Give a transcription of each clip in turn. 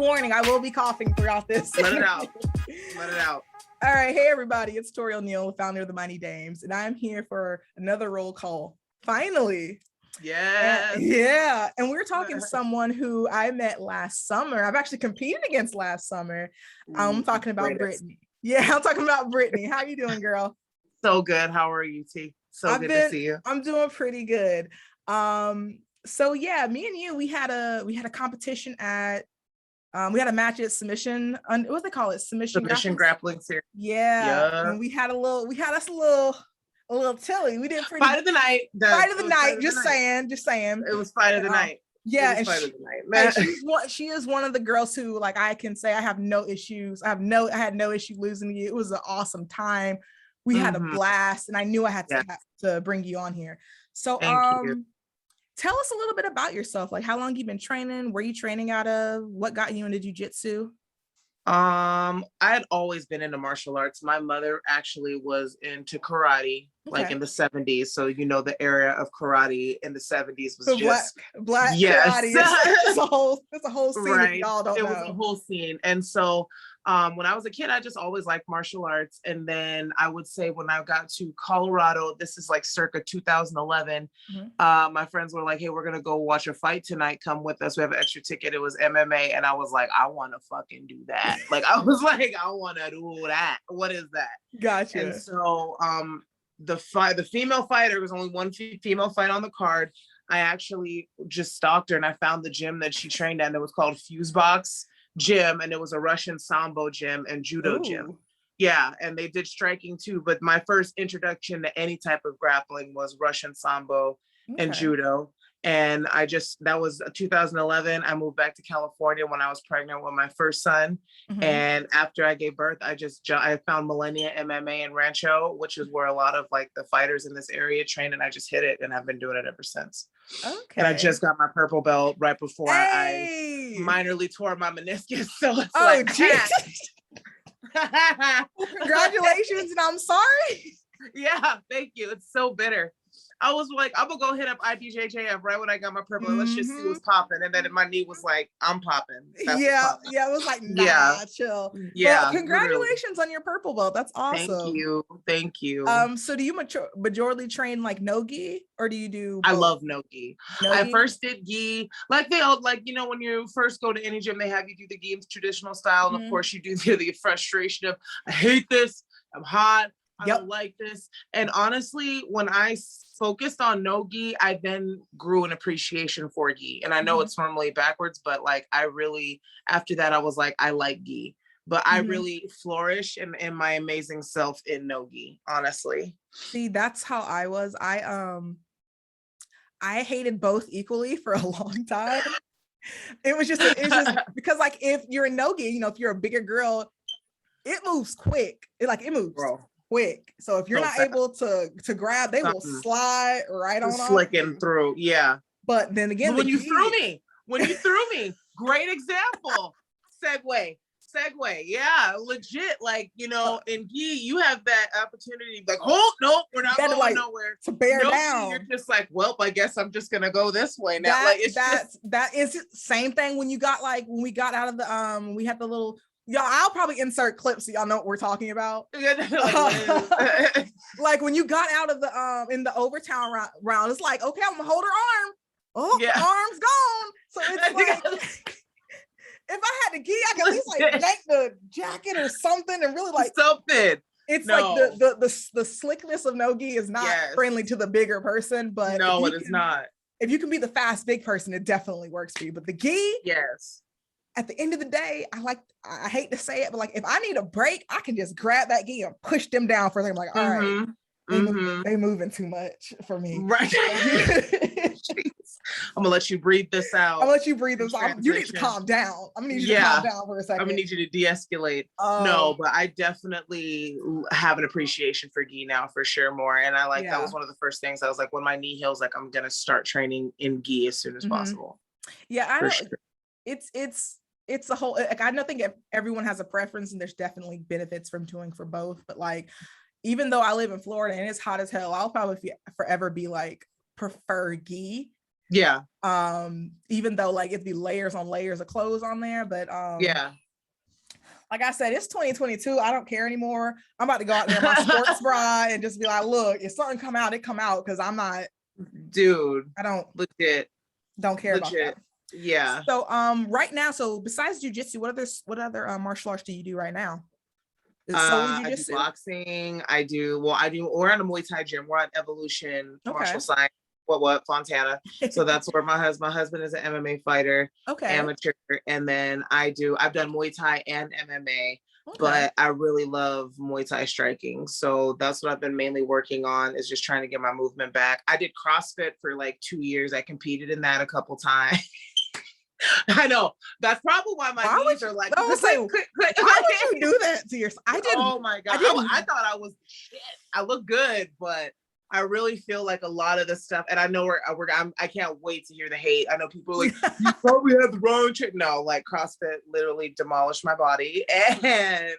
warning, I will be coughing throughout this. Let it out. Let it out. All right. Hey, everybody. It's Torrie O'Neil, founder of the Mighty Dames, and I'm here for another roll call. Finally. Yes. Yeah. And we're talking to someone who I met last summer. I've actually competed against last summer. I'm talking about Brittney. Yeah, I'm talking about Brittney. How you doing, girl? So good. How are you, T? Good to see you. I'm doing pretty good. So yeah, me and you, we had a competition at we had a match at submission. What do they call it? Submission grappling series. Yeah. And we had us a little tilly. We did pretty. Fight of the night. Just saying. It was fight of the night. Yeah, and she is one of the girls who, like, I can say I have no issues. I had no issue losing to you. It was an awesome time. We had a blast, and I knew I had to bring you on here. So thank you. Tell us a little bit about yourself. Like, how long you been training? Where you training out of? What got you into Jiu Jitsu? I had always been into martial arts. My mother actually was into karate, like in the 70s. So, you know, the era of karate in the 70s was just black karate. It's a whole scene. Right. Y'all don't know. It was a whole scene. And so when I was a kid, I just always liked martial arts. And then I would say when I got to Colorado, this is like circa 2011, my friends were like, hey, we're going to go watch a fight tonight. Come with us. We have an extra ticket. It was MMA. And I was like, I want to fucking do that. Like, I was like, I want to do that. What is that? Gotcha. And so the female fighter, was only one female fight on the card. I actually just stalked her and I found the gym that she trained at. And it was called Fusebox Gym, and it was a Russian Sambo gym and judo gym. Yeah, and they did striking too, but my first introduction to any type of grappling was Russian Sambo and judo. And that was 2011. I moved back to California when I was pregnant with my first son. And after I gave birth, I found Millennia MMA in Rancho, which is where a lot of like the fighters in this area train, and I just hit it, and I've been doing it ever since. Okay. And I just got my purple belt right before I minorly tore my meniscus. So it's congratulations, and I'm sorry. Yeah, thank you. It's so bitter. I was like, I'm gonna go hit up IBJJF right when I got my purple. Let's just see what's popping. And then my knee was like, I'm popping. Yeah, it was like, nah, chill. Yeah. But congratulations on your purple belt. That's awesome. Thank you. So do you majorly train like no gi, or do you do both? I love no gi. I first did gi. Like they all, like, you know, when you first go to any gym, they have you do the gi in traditional style. And of course you do the frustration of, I hate this, I'm hot, I don't like this. And honestly, when I focused on no gi, I then grew an appreciation for gi. And I know it's normally backwards, but like I really, after that, I was like, I like gi. But I really flourish in my amazing self in no gi, honestly. See, that's how I was. I hated both equally for a long time. It's just because, like, if you're in no gi, you know, if you're a bigger girl, it moves quick. It moves quick. So if you're not able to grab, they will slide right on off. Slicking through. Yeah. But then again, when you threw me, great example. Segue. Yeah, legit. Like, you know, in gi, you have that opportunity. Like, no, we're not going nowhere. To bear down. You're just like, well, I guess I'm just gonna go this way now. That is same thing when we got out of the we had the little. Y'all, I'll probably insert clips so y'all know what we're talking about. Like when you got out of the in the Overtown round, it's like, okay, I'm gonna hold her arm. Oh, the arm's gone. So it's like, if I had the gi, I could at least like yank the jacket or something and really like something. It's like the slickness of no gi is not friendly to the bigger person, but no, it is not. If you can be the fast big person, it definitely works for you. But the gi, at the end of the day, I hate to say it, but like if I need a break, I can just grab that gi and push them down for them. I'm like, all right, they moving too much for me. Right. I'm gonna let you breathe this out. I'm gonna let you breathe this out. You need to calm down. I'm gonna need you to calm down for a second. I'm gonna need you to de-escalate. No, but I definitely have an appreciation for gi now for sure more. And I like that was one of the first things I was like, when my knee heals, like I'm gonna start training in gi as soon as possible. Yeah, I don't. It's a whole, like, I don't think everyone has a preference, and there's definitely benefits from doing for both. But like, even though I live in Florida and it's hot as hell, I'll probably forever be like prefer gi Yeah. Even though like it'd be layers on layers of clothes on there, but yeah. Like I said, it's 2022. I don't care anymore. I'm about to go out there in my sports bra and just be like, look, if something come out, it come out, because I'm not, dude. I don't legit don't care about that. Yeah. So right now, so besides jiu-jitsu, what other martial arts do you do right now? Is it solely jiu-jitsu? I do boxing. We're at a Muay Thai gym. We're at Evolution Martial Science. Fontana. So that's where my husband is an MMA fighter, amateur. And then I've done Muay Thai and MMA, but I really love Muay Thai striking. So that's what I've been mainly working on, is just trying to get my movement back. I did CrossFit for like 2 years. I competed in that a couple times. I know. That's probably why my knees are like, why would you do that to yourself? I didn't. Oh my God. I thought I was shit. I look good, but I really feel like a lot of the stuff, and I know I can't wait to hear the hate. I know people are like, you probably have the wrong trick. No, like CrossFit literally demolished my body, and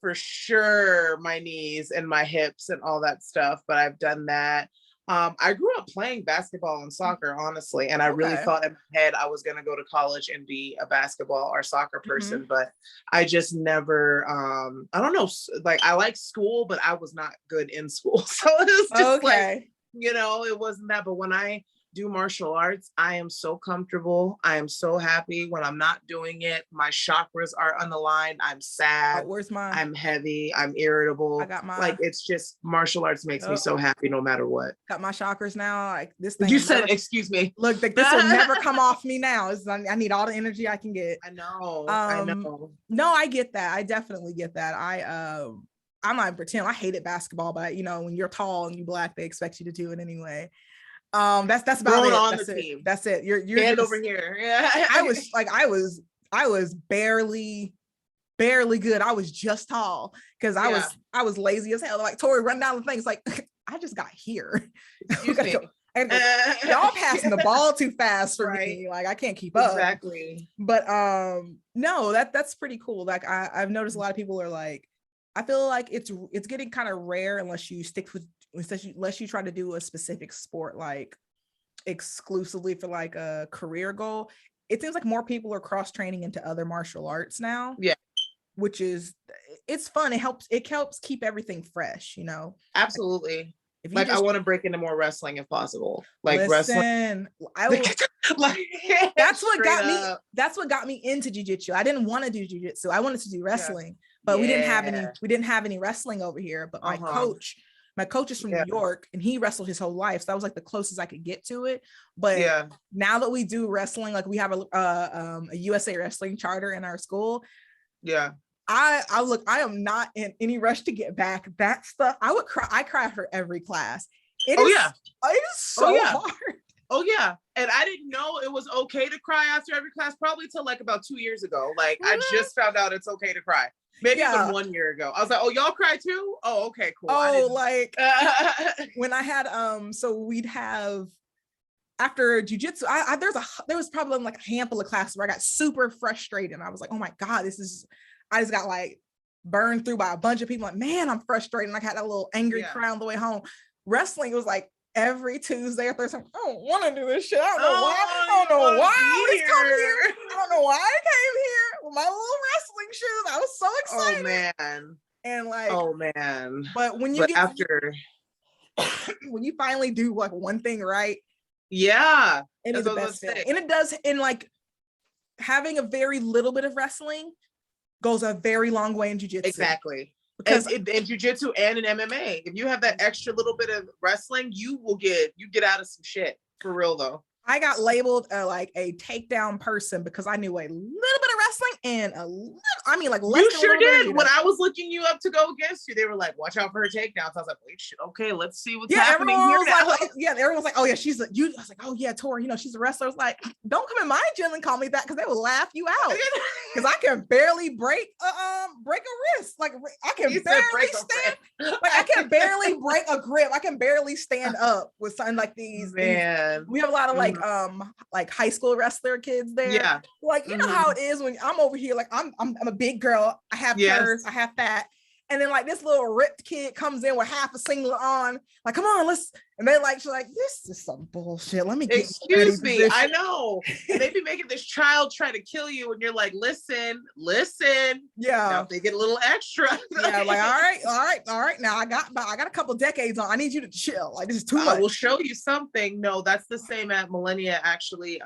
for sure my knees and my hips and all that stuff. But I've done that. I grew up playing basketball and soccer, honestly, and I really thought in my head I was going to go to college and be a basketball or soccer person, but I just never, I don't know, like I like school, but I was not good in school. So it was just like, it wasn't that. But when I do martial arts, I am so comfortable. I am so happy when I'm not doing it. My chakras are unaligned. I'm sad. Where's mine? I'm heavy. I'm irritable. I got mine. Like, it's just martial arts makes me so happy no matter what. Got my chakras now. Like this thing. You said, excuse me. Look, like, this will never come off me now. I need all the energy I can get. I know. I know. No, I get that. I definitely get that. I'm not pretend. I hated basketball, but when you're tall and you black, they expect you to do it anyway. That's about it. On that's the it. team. That's it. You're stand over here. Yeah. I was barely good. I was just tall because I was lazy as hell. Like, Torrie, run down the things. Like, I just got here. Y'all passing the ball too fast for me. Like, I can't keep up. Exactly. But no, that's pretty cool. Like, I've noticed a lot of people are like, I feel like it's getting kind of rare unless you try to do a specific sport like exclusively for like a career goal. It seems like more people are cross training into other martial arts now. Yeah, which is, it's fun. It helps keep everything fresh. Absolutely. Like, I want to break into more wrestling if possible. Like, wrestling. That's what got me into jiu-jitsu. I didn't want to do jiu-jitsu. I wanted to do wrestling, but we didn't have any wrestling over here. But my coach is from New York, and he wrestled his whole life. So that was like the closest I could get to it. But now that we do wrestling, like we have a USA wrestling charter in our school. Yeah. I am not in any rush to get back. That stuff, I cry for every class. It is so hard. Oh yeah. And I didn't know it was okay to cry after every class, probably till like about 2 years ago. Like, I just found out it's okay to cry. Maybe even 1 year ago. I was like, oh, y'all cry too? Oh, okay, cool. Like when I had so we'd have after jiu-jitsu, there was probably like a handful of classes where I got super frustrated. And I was like, oh my God, I just got like burned through by a bunch of people. Like, man, I'm frustrated. And I had a little angry cry on the way home. Wrestling was like every Tuesday or Thursday. I don't want to do this shit. I don't know why. I don't know why I was coming here. I don't know why I came here with my little wrestling shoes. I was so excited. Oh man. And like, oh man. But when when you finally do like one thing right, it is the best feeling. And it does. And like having a very little bit of wrestling goes a very long way in jiu-jitsu. Exactly. Because in jiu-jitsu and in MMA, if you have that extra little bit of wrestling, you get out of some shit. For real though. I got labeled like a takedown person because I knew a little bit of wrestling and less. You sure did. When I was looking you up to go against you, they were like, "Watch out for her takedowns." I was like, "Wait, shit. Okay, let's see what's happening here." Everyone's like, "Oh yeah, she's you." I was like, "Oh yeah, Torrie, she's a wrestler." I was like, "Don't come in my gym and call me that because they will laugh you out." Because I can barely break a wrist. Like I can barely stand. Like I can barely break a grip. I can barely stand up with something like these. Man, we have a lot of like high school wrestler kids there. Yeah, like you know how it is when I'm over here. Like I'm a big girl. I have curves. I have fat. And then like this little ripped kid comes in with half a singlet on, like, come on, let's, and they like, she's like, this is some bullshit. Let me get excuse me. I know. And they be making this child try to kill you, and you're like, listen. Yeah. Now if they get a little extra. Yeah, like, all right. Now I got a couple decades on. I need you to chill. Like, this is too much. I will show you something. No, that's the same at Millennia, actually.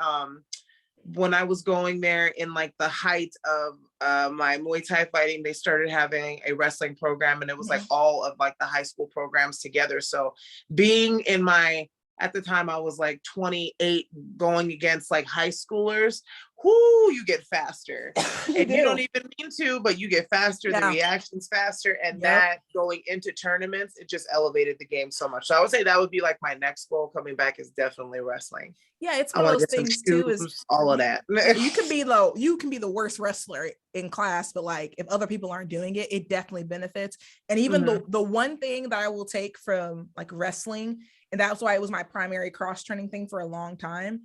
When I was going there in like the height of my Muay Thai fighting, they started having a wrestling program, and it was like all of like the high school programs together. So being in at the time I was like 28 going against like high schoolers, you get faster. And you don't even mean to, but you get faster, the reactions faster. And that going into tournaments, it just elevated the game so much. So I would say that would be like my next goal coming back is definitely wrestling. Yeah, it's one of those things too, is all of that. You can be the worst wrestler in class, but like if other people aren't doing it, it definitely benefits. And even the one thing that I will take from like wrestling, and that's why it was my primary cross training thing for a long time,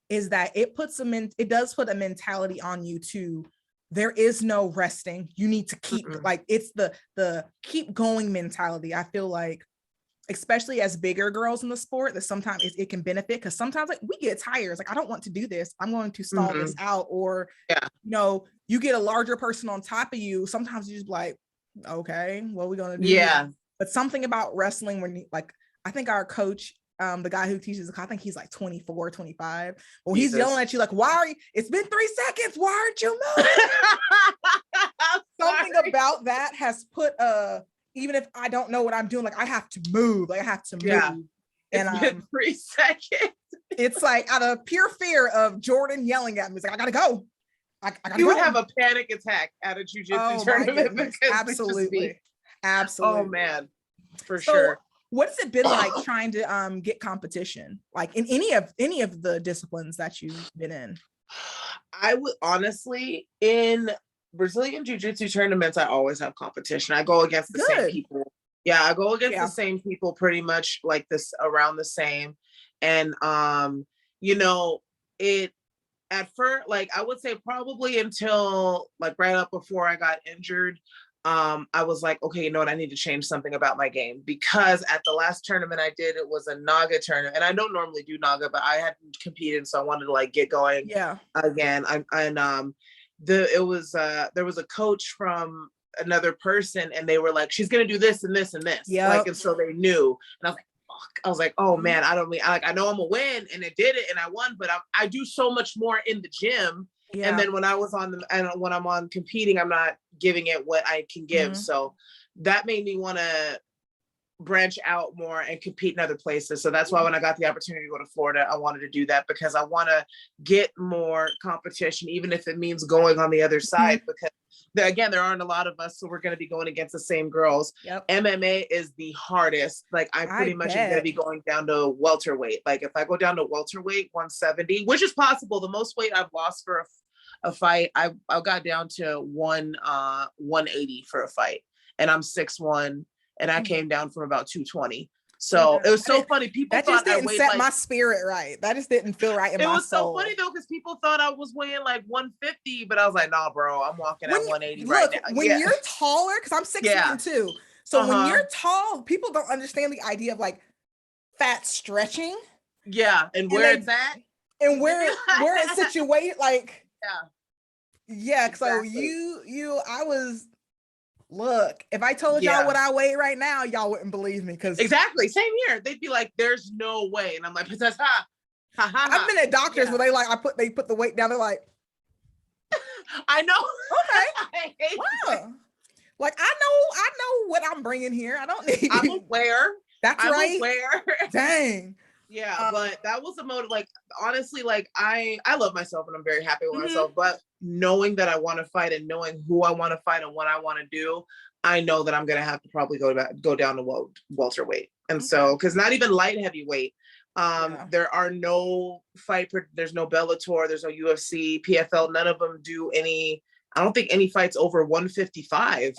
is that it does put a mentality on you too. There is no resting. You need to keep like, it's the keep going mentality. I feel like, especially as bigger girls in the sport, that sometimes it can benefit, because sometimes like we get tired. It's like, I don't want to do this. I'm going to stall this out. Or, you get a larger person on top of you. Sometimes you just like, okay, what are we going to do? Yeah. But something about wrestling when like, I think our coach, the guy who teaches, I think he's like 24, 25. Well, he's yelling at you like, why are you, it's been 3 seconds. Why aren't you moving? Something about that has put even if I don't know what I'm doing, like I have to move. Like I have to move. Yeah. And it's been 3 seconds. It's like out of pure fear of Jordan yelling at me. It's like, I gotta go. I gotta you go. would have a panic attack at a jiu-jitsu tournament. Absolutely. Oh man, for sure. What has it been like trying to get competition, like in any of the disciplines that you've been in? I would honestly, in Brazilian jiu-jitsu tournaments, I always have competition. I go against the same people. Yeah, I go against the same people pretty much like this, around the same. And it at first, like I would say probably until like right up before I got injured, I was like, okay, you know what? I need to change something about my game, because at the last tournament I did, it was a Naga tournament, and I don't normally do Naga, but I hadn't competed, so I wanted to like get going again. There was a coach from another person, and they were like, she's gonna do this and this and this, like, and so they knew, and I was like, fuck. I was like, oh man, I know I'm gonna win, and it did it, and I won, but I do so much more in the gym. Yeah. And then when I'm on competing, I'm not giving it what I can give. So that made me want to branch out more and compete in other places. So that's why when I got the opportunity to go to Florida, I wanted to do that, because I want to get more competition, even if it means going on the other side, because again, there aren't a lot of us, so we're going to be going against the same girls. MMA is the hardest. Like I pretty much am going to be going down to welterweight. Like if I go down to welterweight, 170, which is possible. The most weight I've lost for a fight, I got down to 180 for a fight, and I'm 6'1", and I came down from about 220. So it was so funny. People that just didn't set my spirit right. That just didn't feel right in my soul. It was so funny though, because people thought I was weighing like 150, but I was like, nah, bro, I'm walking at 180 right now. When you're taller, because I'm 6'1" too. So when you're tall, people don't understand the idea of like fat stretching. Yeah, and where it's at, and where it's situated, like. Yeah. So exactly. I was. Look, if I told y'all what I weigh right now, y'all wouldn't believe me. Because exactly, same here. They'd be like, "There's no way," and I'm like, I've been at doctors where they put the weight down. They're like, "I know." Okay. Wow. Like I know what I'm bringing here. I don't need. I'm aware. I'm aware. Dang. Yeah, but that was a motive. Like honestly, like I love myself and I'm very happy with myself. But knowing that I want to fight and knowing who I want to fight and what I want to do, I know that I'm gonna have to probably go down to welterweight. And so, because not even light heavyweight, there are no there's no Bellator, there's no UFC, PFL. None of them do any. I don't think any fights over 155.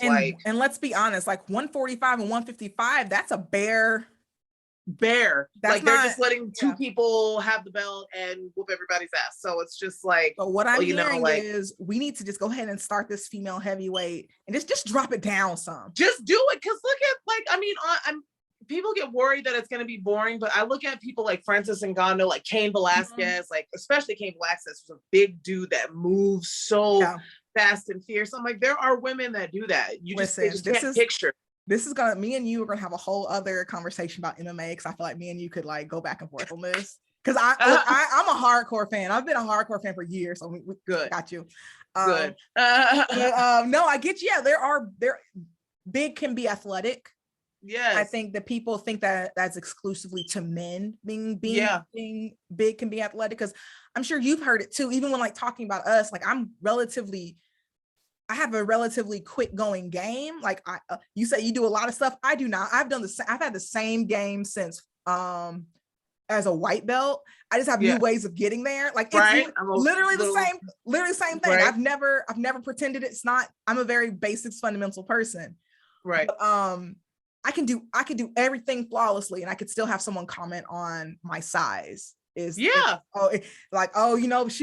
And let's be honest, like 145 and 155, that's a bare bare. That's like they're just letting two people have the belt and whoop everybody's ass. So it's just like, but what I'm hearing is we need to just go ahead and start this female heavyweight and just drop it down some. Just do it. Cause look at like, I mean, people get worried that it's going to be boring, but I look at people like Francis Ngannou, like Cain Velasquez, like especially Cain Velasquez was a big dude that moves so fast and fierce. I'm like, there are women that do that. You just can't picture. This is me and you are gonna have a whole other conversation about MMA because I feel like me and you could like go back and forth on this. Because I'm a hardcore fan. I've been a hardcore fan for years. So we good. Got you. Good. No, I get you. Yeah, there big can be athletic. Yes. I think that people think that that's exclusively to men being big can be athletic, because I'm sure you've heard it too. Even when like talking about us, like I have a relatively quick going game. Like you say you do a lot of stuff. I do not. I've had the same game since as a white belt. I just have new ways of getting there. Like it's literally the same thing. Right. I've never pretended it's not. I'm a very basics fundamental person. Right. But, I can do everything flawlessly, and I could still have someone comment on my size. She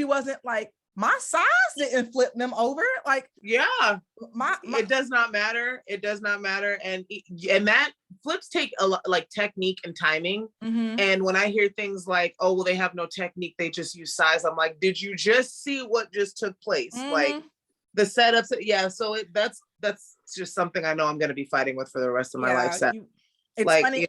wasn't like, my size didn't flip them over. Like, it does not matter. It does not matter. And that flips take a lot, like technique and timing. Mm-hmm. And when I hear things like, oh, well, they have no technique, they just use size. I'm like, did you just see what just took place? Mm-hmm. Like the setups. Yeah. So that's just something I know I'm going to be fighting with for the rest of my life. So it's like, funny.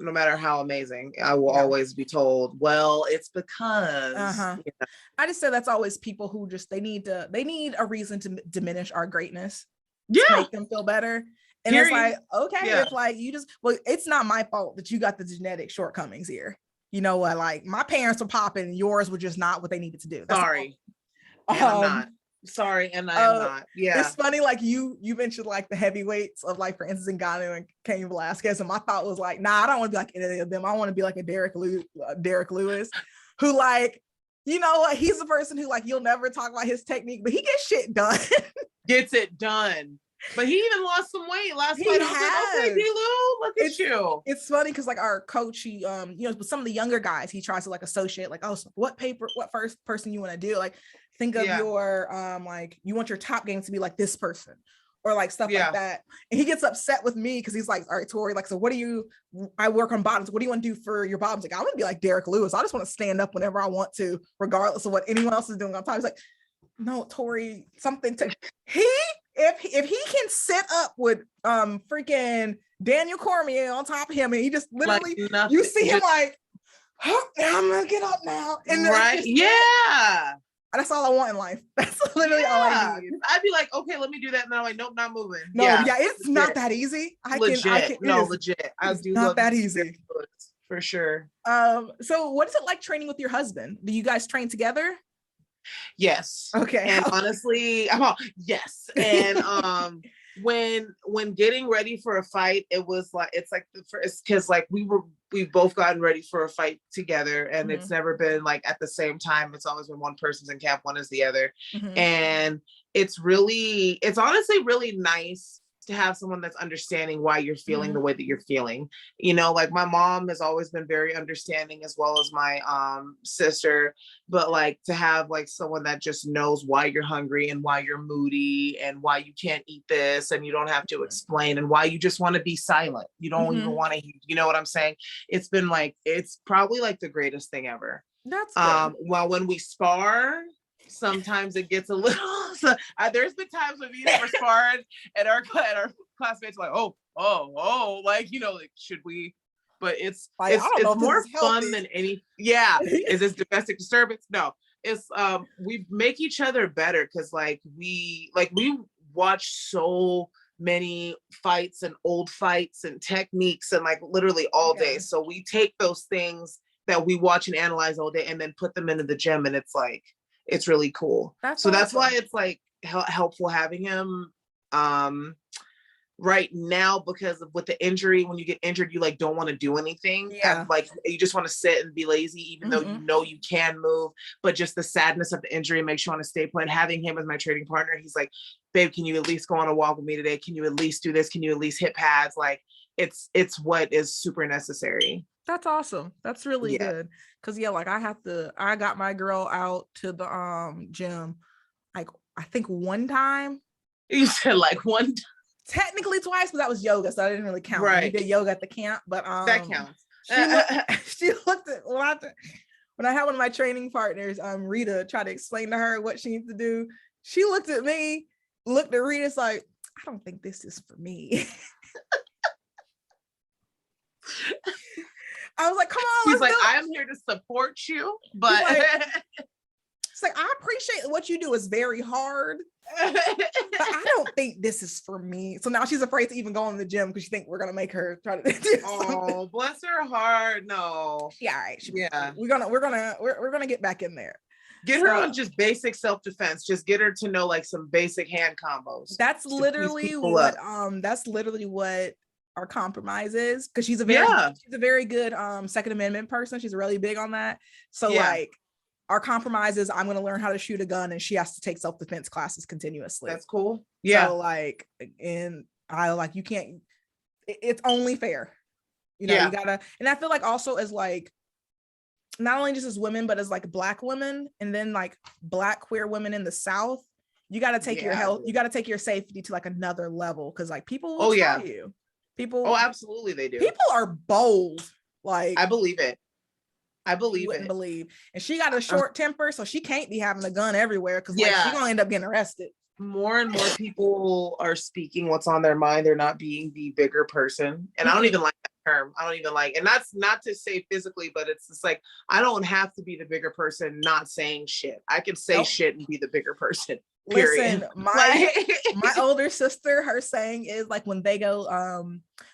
No matter how amazing, I will always be told, well, it's because I just say that's always people who just they need a reason to diminish our greatness to make them feel better. And it's like, okay, if like it's not my fault that you got the genetic shortcomings here. You know what? Like my parents were popping, yours were just not what they needed to do. That's sorry. I'm not. Sorry, and I am not. Yeah, it's funny. Like you mentioned, like the heavyweights of like, for instance, Ngannou and Cain Velasquez, and my thought was like, nah, I don't want to be like any of them. I want to be like a Derek Lewis, who like, you know what? He's the person who like you'll never talk about his technique, but he gets shit done. Gets it done. But he even lost some weight last fight. I was like, okay, D-Lou, look at you. It's funny because like our coach, he with some of the younger guys, he tries to like associate like, oh, so what first person you want to do? Like think of your like you want your top game to be like this person or like stuff like that. And he gets upset with me because he's like, all right, Torrie, like, so I work on bottoms. What do you want to do for your bottoms? Like, I want to be like Derek Lewis. I just want to stand up whenever I want to, regardless of what anyone else is doing on top. He's like, no, Torrie, something to if he can sit up with freaking Daniel Cormier on top of him, and he just literally you see him like, oh, I'm gonna get up now. And that's all I want in life. That's literally all I need. I'd be like, okay, let me do that. And then I'm like, nope, not moving. No, it's not that easy. Legit. I do not that easy. For sure. So what is it like training with your husband? Do you guys train together? Yes. Okay. And honestly, yes. And when getting ready for a fight, it was like it's like the first, because like we've both gotten ready for a fight together, and it's never been like at the same time. It's always been one person's in camp, one is the other. And it's honestly really nice to have someone that's understanding why you're feeling the way that you're feeling. You know, like my mom has always been very understanding, as well as my sister, but like to have like someone that just knows why you're hungry and why you're moody and why you can't eat this, and you don't have to explain, and why you just want to be silent. You don't even want to, you know what I'm saying? It's probably like the greatest thing ever. That's good. Well, when we spar, sometimes it gets a little. There's been times when we never sparred, and our classmates are like, oh, like, you know, like, should we? But it's more fun than any. Yeah, is this domestic disturbance? No, it's we make each other better because like we watch so many fights and old fights and techniques and like literally all day. So we take those things that we watch and analyze all day and then put them into the gym, and it's like. It's really cool. That's why it's like helpful having him right now, because with the injury, when you get injured, you like don't want to do anything. And like you just want to sit and be lazy, even though you know you can move. But just the sadness of the injury makes you want to stay put. Having him as my training partner, he's like, babe, can you at least go on a walk with me today? Can you at least do this? Can you at least hit pads? Like it's what is super necessary. That's awesome. That's really good. Cause like I got my girl out to the gym like I think one time. You said like one time. Technically twice, but that was yoga, so I didn't really count. Right. We did yoga at the camp, but that counts. She looked at when I had one of my training partners, Rita, tried to explain to her what she needs to do. She looked at me, looked at Rita, it's like, I don't think this is for me. I was like, come on. He's like, I'm here to support you, but it's like, I appreciate what you do is very hard, but I don't think this is for me. So now she's afraid to even go in the gym because she thinks we're gonna make her try to do something. Oh, bless her heart. No. Yeah, all right. We're gonna get back in there. Get her on just basic self-defense. Just get her to know like some basic hand combos. That's literally what our compromise is, because she's a very good Second Amendment person. She's really big on that. So like our compromise is I'm going to learn how to shoot a gun and she has to take self-defense classes continuously. That's cool. Yeah. So like, and I like, you can't, it's only fair, you know, you gotta, and I feel like also as like, not only just as women, but as like Black women, and then like Black queer women in the South, you got to take your health, you got to take your safety to like another level. Cause like people will try you. People, absolutely they do. People are bold. Like I believe it. I believe it. And she got a short temper, so she can't be having a gun everywhere because like, she's gonna end up getting arrested. More and more people are speaking what's on their mind. They're not being the bigger person. And I don't even like that term. I don't even like, and that's not to say physically, but it's just like, I don't have to be the bigger person not saying shit. I can say shit and be the bigger person. Period. Listen, my older sister, her saying is like when they go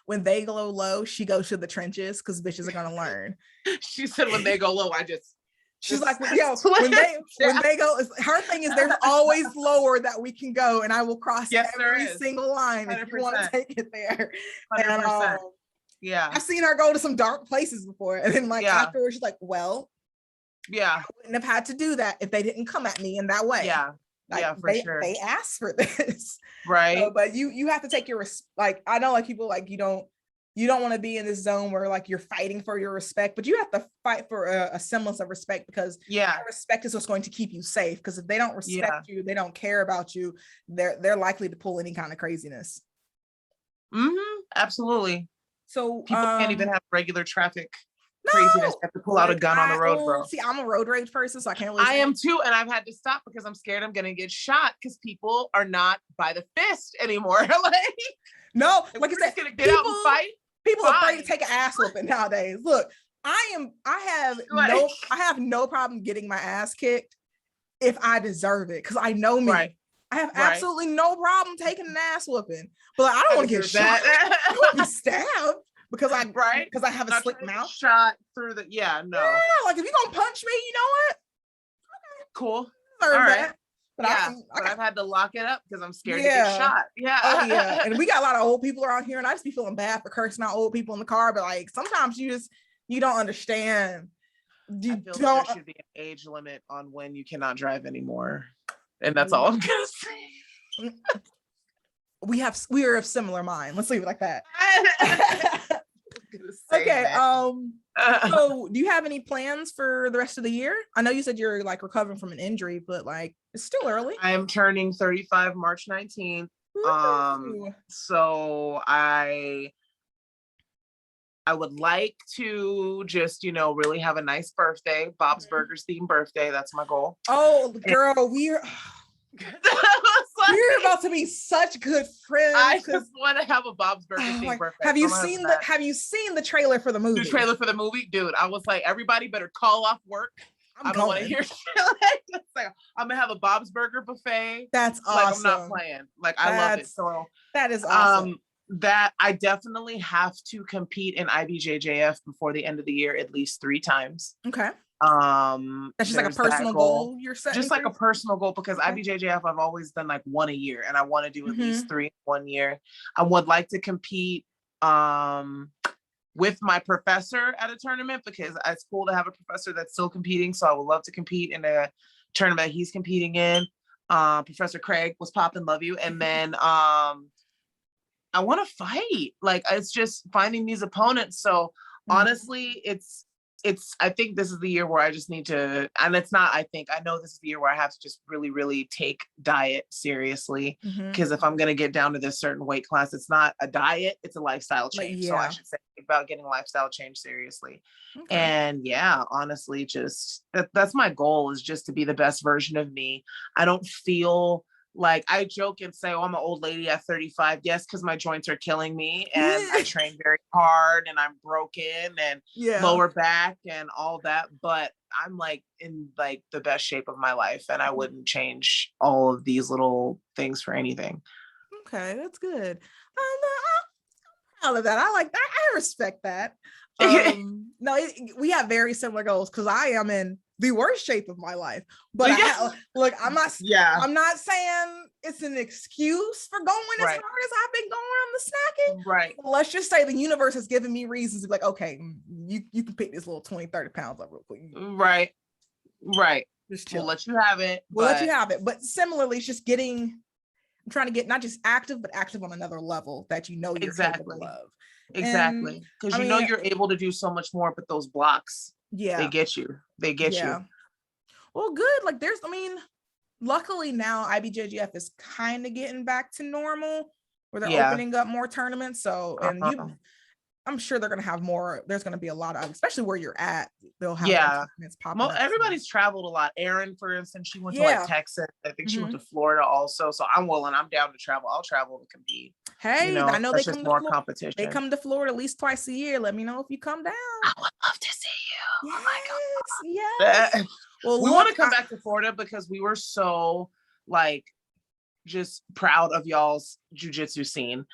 low, she goes to the trenches because bitches are gonna learn. She said when they go low, she's like, yo, when they go, her thing is there's always lower that we can go, and I will cross every single line 100%. If you want to take it there. 100%. And I've seen her go to some dark places before, and then like afterwards, she's like, well, I wouldn't have had to do that if they didn't come at me in that way. Like, for sure. They asked for this, right? So, but you have to take your like. I know like people like you don't want to be in this zone where like you're fighting for your respect, but you have to fight for a semblance of respect, because respect is what's going to keep you safe. Because if they don't respect you, they don't care about you, they're likely to pull any kind of craziness. Absolutely. So people can't even have regular traffic craziness. You have to pull out a gun on the road, bro. See, I'm a road rage person, so I can't really I am too, and I've had to stop because I'm scared I'm gonna get shot because people are not by the fist anymore. Like, no, like I said, gonna get out and fight. People are afraid to take an ass whooping nowadays. Look, I have no problem getting my ass kicked if I deserve it, because I know me. Right. I have absolutely no problem taking an ass whooping, but like, I don't want to get shot. I want to be stabbed. Because I have a slick mouth. Shot through the like if you're gonna punch me, you know what? Cool. All right. But I've had to lock it up because I'm scared to get shot. Yeah. And we got a lot of old people around here, and I just be feeling bad for cursing out old people in the car. But like sometimes you don't understand. I feel there should be an age limit on when you cannot drive anymore, and that's all I'm gonna say. We are of similar mind. Let's leave it like that. Okay. So do you have any plans for the rest of the year? I know you said you're like recovering from an injury, but like it's still early. I am turning 35 March 19th. So I would like to just, really have a nice birthday, Bob's Burgers themed birthday. That's my goal. Oh, girl, we're about to be such good friends. I just want to have a Bob's Burgers themed birthday. Have you seen the trailer for the movie? The trailer for the movie, dude. I was like, everybody better call off work. I don't want to hear shit like this. Like, I'm gonna have a Bob's Burger buffet. That's awesome. Like, I'm not playing. Like, I love it. So that is awesome. That I definitely have to compete in IBJJF before the end of the year at least 3 times. Okay. That's just like a personal goal you're setting. Just like a personal goal, because IBJJF I've always done like 1 a year, and I want to do at least 3 in 1 year. I would like to compete with my professor at a tournament, because it's cool to have a professor that's still competing. So I would love to compete in a tournament he's competing in. Professor Craig was popping, love you. And then I want to fight. Like, it's just finding these opponents. So honestly, I think this is the year where I just need to, and it's not, I know this is the year where I have to just really, really take diet seriously. Because if I'm going to get down to this certain weight class, it's not a diet, it's a lifestyle change. So I should say about getting a lifestyle change seriously. Okay. And honestly, just that's my goal, is just to be the best version of me. I don't feel like, I joke and say, oh, I'm an old lady at 35. Yes, because my joints are killing me and I train very hard and I'm broken and lower back and all that. But I'm like in like the best shape of my life, and I wouldn't change all of these little things for anything. Okay, that's good. I'm proud of that. I like that. I respect that. We have very similar goals, because I am in the worst shape of my life, but I'm not saying it's an excuse for going as hard as I've been going on the snacking. Right. But let's just say the universe has given me reasons to be like, okay, you can pick this little 20-30 pounds up real quick. Right. Just chill. We'll let you have it. But similarly, it's just I'm trying to get not just active, but active on another level that you're capable of. Exactly. Because you're able to do so much more, but those blocks, they get you. Well, good. Like luckily now IBJJF is kind of getting back to normal, where they're opening up more tournaments. So, I'm sure they're going to have more. There's going to be a lot of, especially where you're at, they'll have more tournaments popping up. Everybody's traveled a lot. Erin, for instance, she went to like Texas. I think she went to Florida also. So I'm down to travel. I'll travel to compete. Hey, I know they come to more competition. They come to Florida at least twice a year. Let me know if you come down. I would love to see you. Yes, oh my God. Yes. Well, we want to come back to Florida because we were so just proud of y'all's jiu-jitsu scene.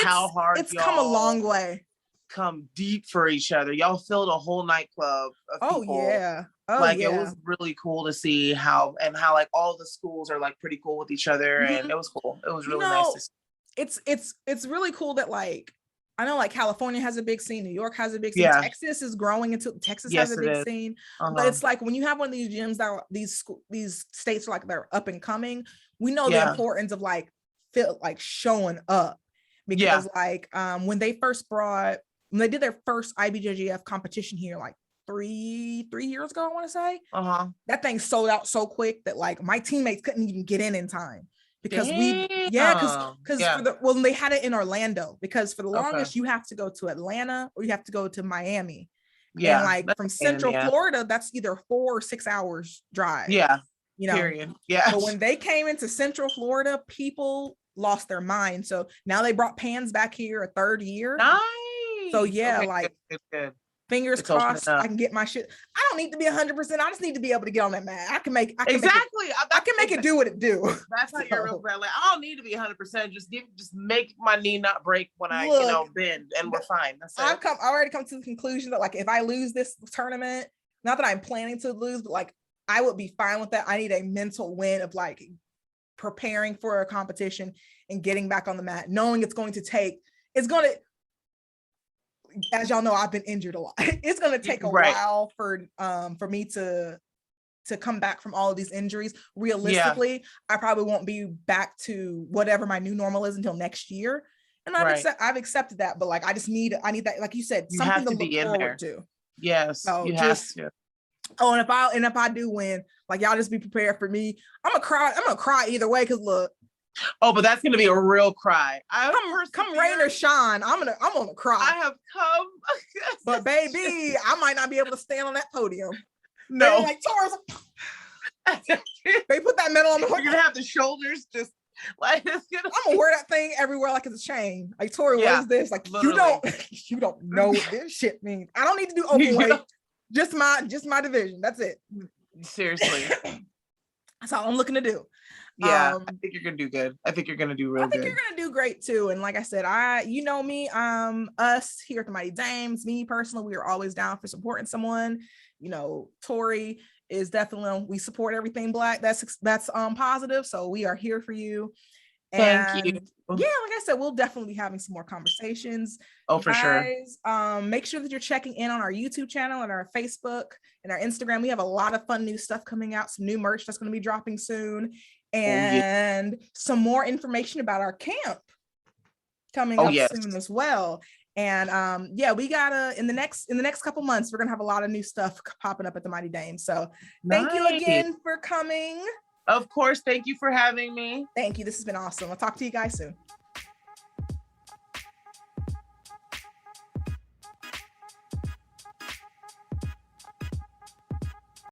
How hard it's come a long way. Come deep for each other. Y'all filled a whole nightclub of people. It was really cool to see how like all the schools are like pretty cool with each other, and it was cool. It was really nice to see. It's really cool that like I know like California has a big scene, New York has a big scene, Texas is growing into has a big scene. But it's like when you have one of these gyms that are, these states are like they're up and coming, we know the importance of like showing up, because when they did their first IBJJF competition here like three years ago, I want to say, that thing sold out so quick that like my teammates couldn't even get in time. Because they had it in Orlando, because for the longest you have to go to Atlanta or you have to go to Miami. And like from Central Florida, that's either 4 or 6 hours drive. Period. But when they came into Central Florida, people lost their mind. So now they brought Pans back here a third year. Nice. So good. Fingers crossed I can get my shit. I don't need to be 100%. I just need to be able to get on that mat. I can make it do what it do. That's how you're real bad. Like, I don't need to be 100%. Just make my knee not break when I bend, and we're fine. That's it. I already come to the conclusion that like if I lose this tournament, not that I'm planning to lose, but like I would be fine with that. I need a mental win of like preparing for a competition and getting back on the mat, knowing as y'all know, I've been injured a lot. It's going to take a while for me to come back from all of these injuries. Realistically, I probably won't be back to whatever my new normal is until next year. And I've accepted that, but like I need that, like you said, something to look forward to. Yes, so you have to. Oh, and if I do win, like y'all just be prepared for me. I'm gonna cry either way, because look. Oh, but that's gonna be a real cry. Come rain or shine, I'm gonna cry. I have come, but baby, I might not be able to stand on that podium. No, like Taurus. They put that medal on the. You're gonna have the shoulders just like it's gonna. I'm gonna wear that thing everywhere like it's a chain. Like Tori, what is this? Like literally. you don't know what this shit means. I don't need to do open weight. Just my division. That's it. Seriously. That's all I'm looking to do. Yeah, I think you're gonna do good. I think you're gonna do real good. I think you're gonna do great too. And like I said, you know me, us here at the Mighty Dames, me personally, we are always down for supporting someone. You know, Tori is definitely, we support everything Black. That's positive. So we are here for you. Thank you. Yeah, like I said, we'll definitely be having some more conversations. Oh, for sure. Make sure that you're checking in on our YouTube channel and our Facebook and our Instagram. We have a lot of fun new stuff coming out, some new merch that's going to be dropping soon, and some more information about our camp coming up soon as well. And yeah, we gotta in the next couple months, we're gonna have a lot of new stuff popping up at the Mighty Dame. So thank you again for coming. Of course, thank you for having me. Thank you. This has been awesome. I'll talk to you guys soon.